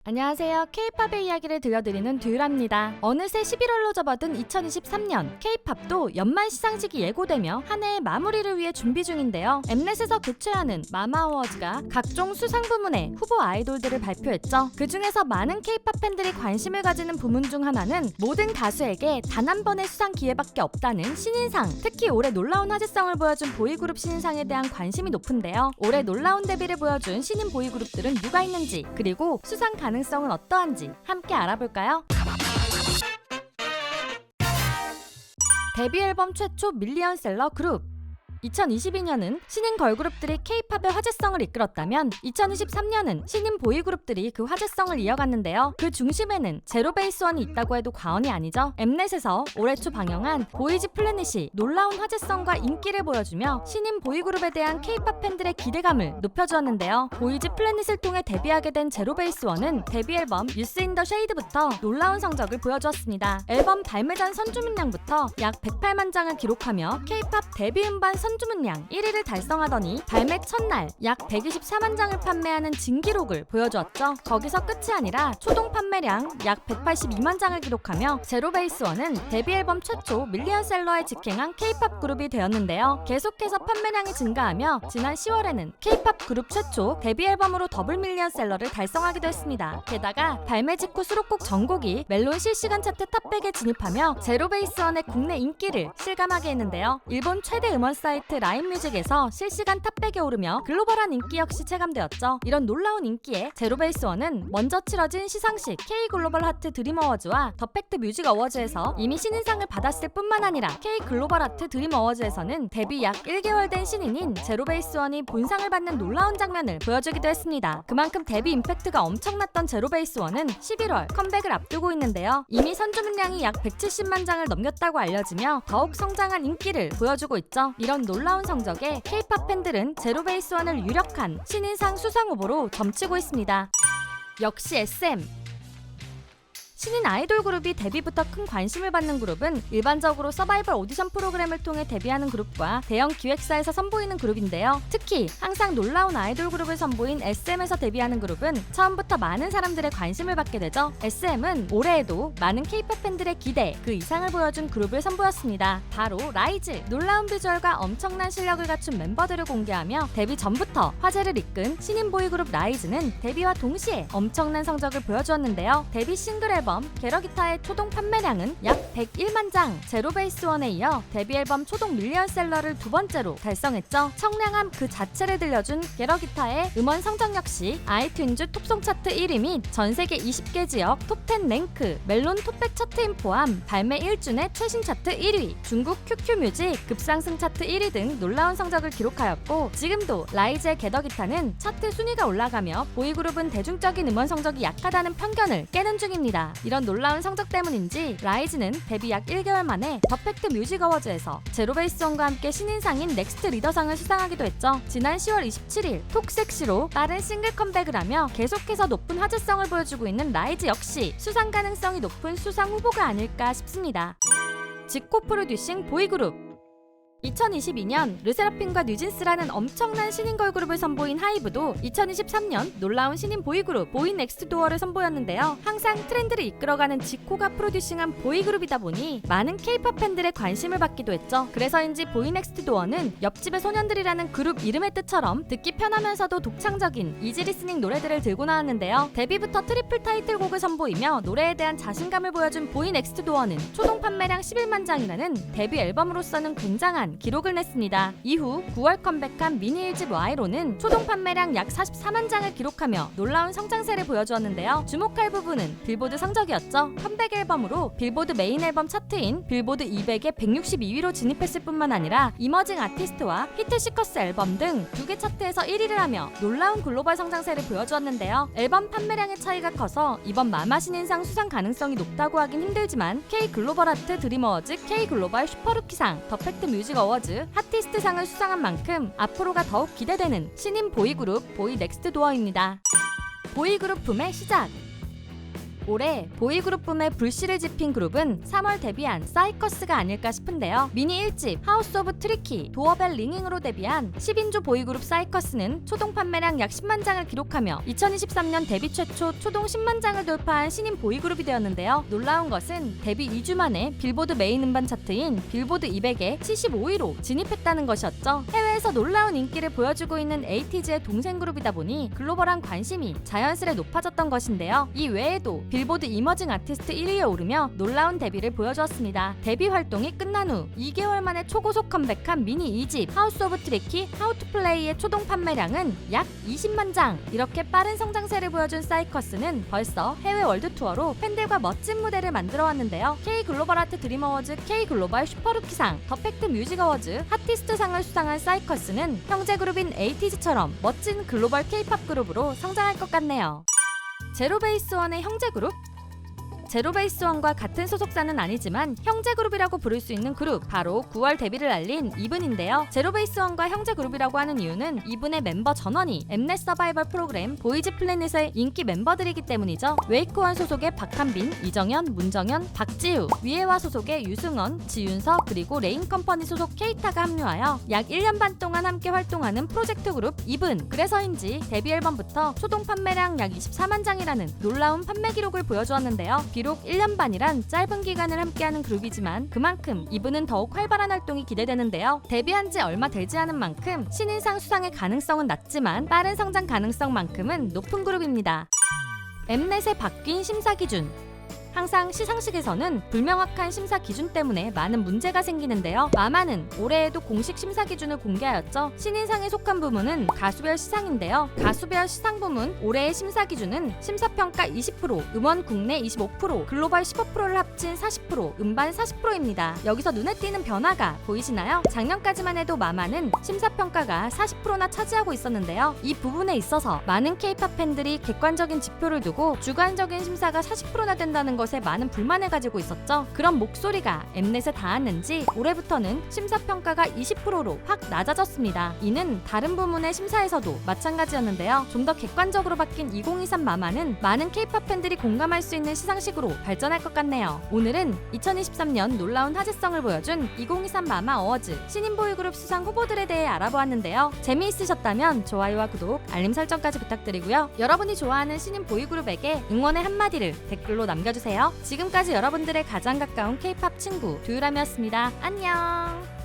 안녕하세요. K-팝의 이야기를 들려드리는 듀라입니다. 어느새 11월로 접어든 2023년, K-팝도 연말 시상식이 예고되며 한 해의 마무리를 위해 준비 중인데요. 엠넷에서 개최하는 마마 어워즈가 각종 수상 부문의 후보 아이돌들을 발표했죠. 그 중에서 많은 K-팝 팬들이 관심을 가지는 부문 중 하나는 모든 가수에게 단 한 번의 수상 기회밖에 없다는 신인상. 특히 올해 놀라운 화제성을 보여준 보이그룹 신인상에 대한 관심이 높은데요. 올해 놀라운 데뷔를 보여준 신인 보이그룹들은 누가 있는지, 그리고 수상 가능성은 어떠한지 함께 알아볼까요? 데뷔 앨범 최초 밀리언셀러 그룹. 2022년은 신인 걸그룹들이 K-팝의 화제성을 이끌었다면 2023년은 신인 보이그룹들이 그 화제성을 이어갔는데요. 그 중심에는 제로베이스원이 있다고 해도 과언이 아니죠. 엠넷에서 올해 초 방영한 보이즈 플래닛이 놀라운 화제성과 인기를 보여주며 신인 보이그룹에 대한 K-팝 팬들의 기대감을 높여주었는데요. 보이즈 플래닛을 통해 데뷔하게 된 제로베이스원은 데뷔 앨범 유스 인 더 쉐이드부터 놀라운 성적을 보여주었습니다. 앨범 발매 전 선주문량부터 약 108만 장을 기록하며 K-팝 데뷔 음반 선주문량 1위를 달성하더니 발매 첫날 약 124만 장을 판매하는 진기록을 보여주었죠. 거기서 끝이 아니라 초동 판매량 약 182만 장을 기록하며 제로베이스원은 데뷔 앨범 최초 밀리언셀러에 직행한 K-팝 그룹이 되었는데요. 계속해서 판매량이 증가하며 지난 10월에는 K-팝 그룹 최초 데뷔 앨범으로 더블 밀리언셀러를 달성하기도 했습니다. 게다가 발매 직후 수록곡 전곡이 멜론 실시간 차트 탑100에 진입하며 제로베이스원의 국내 인기를 실감하게 했는데요. 일본 최대 음원 사이트 라인뮤직에서 실시간 탑100에 오르며 글로벌한 인기 역시 체감되었죠. 이런 놀라운 인기에 제로베이스원은 먼저 치러진 시상식 K-글로벌 하트 드림 어워즈와 더 팩트 뮤직 어워즈에서 이미 신인상을 받았을 뿐만 아니라 K-글로벌 하트 드림 어워즈에서는 데뷔 약 1개월 된 신인인 제로베이스원이 본상을 받는 놀라운 장면을 보여주기도 했습니다. 그만큼 데뷔 임팩트가 엄청났던 제로베이스원은 11월 컴백을 앞두고 있는데요. 이미 선주문량이 약 170만 장을 넘겼다고 알려지며 더욱 성장한 인기를 보여주고 있죠. 이런 놀라운 성적에 K-팝 팬들은 제로베이스원을 유력한 신인상 수상 후보로 점치고 있습니다. 역시 SM. 신인 아이돌 그룹이 데뷔부터 큰 관심을 받는 그룹은 일반적으로 서바이벌 오디션 프로그램을 통해 데뷔하는 그룹과 대형 기획사에서 선보이는 그룹인데요. 특히 항상 놀라운 아이돌 그룹을 선보인 SM에서 데뷔하는 그룹은 처음부터 많은 사람들의 관심을 받게 되죠. SM은 올해에도 많은 K-팝 팬들의 기대 그 이상을 보여준 그룹을 선보였습니다. 바로 라이즈. 놀라운 비주얼과 엄청난 실력을 갖춘 멤버들을 공개하며 데뷔 전부터 화제를 이끈 신인 보이그룹 라이즈는 데뷔와 동시에 엄청난 성적을 보여주었는데요. 데뷔 싱글 앨범 게러기타의 초동 판매량은 약 101만 장, 제로베이스원에 이어 데뷔 앨범 초동 밀리언셀러를 두 번째로 달성했죠. 청량함 그 자체를 들려준 게러기타의 음원 성적 역시 아이튠즈 톱송 차트 1위 및 전세계 20개 지역 톱10 랭크, 멜론 톱100 차트인 포함 발매 1주 내 최신 차트 1위, 중국 QQ뮤직 급상승 차트 1위 등 놀라운 성적을 기록하였고 지금도 라이즈의 게러기타는 차트 순위가 올라가며 보이그룹은 대중적인 음원 성적이 약하다는 편견을 깨는 중입니다. 이런 놀라운 성적 때문인지 라이즈는 데뷔 약 1개월 만에 더 팩트 뮤직 어워즈에서 제로베이스원과 함께 신인상인 넥스트 리더상을 수상하기도 했죠. 지난 10월 27일 톡섹시로 빠른 싱글 컴백을 하며 계속해서 높은 화제성을 보여주고 있는 라이즈 역시 수상 가능성이 높은 수상 후보가 아닐까 싶습니다. 지코 프로듀싱 보이그룹. 2022년 르세라핌과 뉴진스라는 엄청난 신인 걸그룹을 선보인 하이브도 2023년 놀라운 신인 보이그룹 보이넥스트도어를 선보였는데요. 항상 트렌드를 이끌어가는 지코가 프로듀싱한 보이그룹이다 보니 많은 K-팝 팬들의 관심을 받기도 했죠. 그래서인지 보이넥스트도어는 옆집의 소년들이라는 그룹 이름의 뜻처럼 듣기 편하면서도 독창적인 이지 리스닝 노래들을 들고 나왔는데요. 데뷔부터 트리플 타이틀곡을 선보이며 노래에 대한 자신감을 보여준 보이넥스트도어는 초동 판매량 11만 장이라는 데뷔 앨범으로서는 굉장한 기록을 냈습니다. 이후 9월 컴백한 미니 1집 Y로는 초동 판매량 약 44만 장을 기록하며 놀라운 성장세를 보여주었는데요. 주목할 부분은 빌보드 성적이었죠. 컴백 앨범으로 빌보드 메인 앨범 차트인 빌보드 200에 162위로 진입했을 뿐만 아니라 이머징 아티스트와 히트 시커스 앨범 등 2개 차트에서 1위를 하며 놀라운 글로벌 성장세를 보여주었는데요. 앨범 판매량의 차이가 커서 이번 마마 신인상 수상 가능성이 높다고 하긴 힘들지만 K 글로벌 아트 드림 어워즈, K 글로벌 슈퍼루키상, 더 팩트 뮤직 어워즈, 핫티스트상을 수상한 만큼 앞으로가 더욱 기대되는 신인 보이그룹 보이넥스트도어입니다. 보이그룹 붐의 시작. 올해 보이그룹 붐에 불씨를 지핀 그룹은 3월 데뷔한 사이커스가 아닐까 싶은데요. 미니 1집 하우스 오브 트리키 도어벨 링잉으로 데뷔한 10인조 보이그룹 사이커스는 초동 판매량 약 10만 장을 기록하며 2023년 데뷔 최초 초동 10만 장을 돌파한 신인 보이그룹이 되었는데요. 놀라운 것은 데뷔 2주 만에 빌보드 메인 음반 차트인 빌보드 200에 75위로 진입했다는 것이었죠. 해외에서 놀라운 인기를 보여주고 있는 에이티즈의 동생 그룹이다 보니 글로벌한 관심이 자연스레 높아졌던 것인데요. 이 외에도 빌보드 이머징 아티스트 1위에 오르며 놀라운 데뷔를 보여주었습니다. 데뷔 활동이 끝난 후 2개월 만에 초고속 컴백한 미니 2집 하우스 오브 트리키 하우 투 플레이의 초동 판매량은 약 20만 장. 이렇게 빠른 성장세를 보여준 사이커스는 벌써 해외 월드 투어로 팬들과 멋진 무대를 만들어 왔는데요. K 글로벌 아트 드림 어워즈, K 글로벌 슈퍼루키상, 더 팩트 뮤직 어워즈, 핫티스트상을 수상한 사이커스는 형제 그룹인 에이티즈처럼 멋진 글로벌 K-팝 그룹으로 성장할 것 같네요. 제로베이스원의 형제 그룹? 제로베이스원과 같은 소속사는 아니지만 형제 그룹이라고 부를 수 있는 그룹, 바로 9월 데뷔를 알린 이븐인데요. 제로베이스원과 형제 그룹이라고 하는 이유는 이븐의 멤버 전원이 엠넷 서바이벌 프로그램 보이즈 플래닛의 인기 멤버들이기 때문이죠. 웨이크원 소속의 박한빈, 이정현, 문정현, 박지우, 위에와 소속의 유승원, 지윤서, 그리고 레인컴퍼니 소속 케이타가 합류하여 약 1년 반 동안 함께 활동하는 프로젝트 그룹 이븐. 그래서인지 데뷔 앨범부터 초동 판매량 약 24만 장이라는 놀라운 판매 기록을 보여주었는데요. 비록 1년 반이란 짧은 기간을 함께하는 그룹이지만 그만큼 이분은 더욱 활발한 활동이 기대되는데요. 데뷔한 지 얼마 되지 않은 만큼 신인상 수상의 가능성은 낮지만 빠른 성장 가능성만큼은 높은 그룹입니다. 엠넷의 바뀐 심사 기준. 항상 시상식에서는 불명확한 심사 기준 때문에 많은 문제가 생기는데요. 마마는 올해에도 공식 심사 기준을 공개하였죠. 신인상에 속한 부문은 가수별 시상인데요. 가수별 시상 부문 올해의 심사 기준은 심사평가 20%, 음원 국내 25%, 글로벌 15%를 합친 40%, 음반 40%입니다. 여기서 눈에 띄는 변화가 보이시나요? 작년까지만 해도 마마는 심사평가가 40%나 차지하고 있었는데요. 이 부분에 있어서 많은 K-팝 팬들이 객관적인 지표를 두고 주관적인 심사가 40%나 된다는 것에 많은 불만을 가지고 있었죠. 그런 목소리가 엠넷에 닿았는지 올해부터는 심사평가가 20%로 확 낮아졌습니다. 이는 다른 부문의 심사에서도 마찬가지였는데요. 좀 더 객관적으로 바뀐 2023 마마는 많은 K-팝 팬들이 공감할 수 있는 시상식으로 발전할 것 같네요. 오늘은 2023년 놀라운 화제성을 보여준 2023 마마 어워즈 신인 보이그룹 수상 후보들에 대해 알아보았는데요. 재미있으셨다면 좋아요와 구독, 알림 설정까지 부탁드리고요. 여러분이 좋아하는 신인 보이그룹에게 응원의 한마디를 댓글로 남겨주세요. 지금까지 여러분들의 가장 가까운 K-팝 친구 두유람이었습니다. 안녕.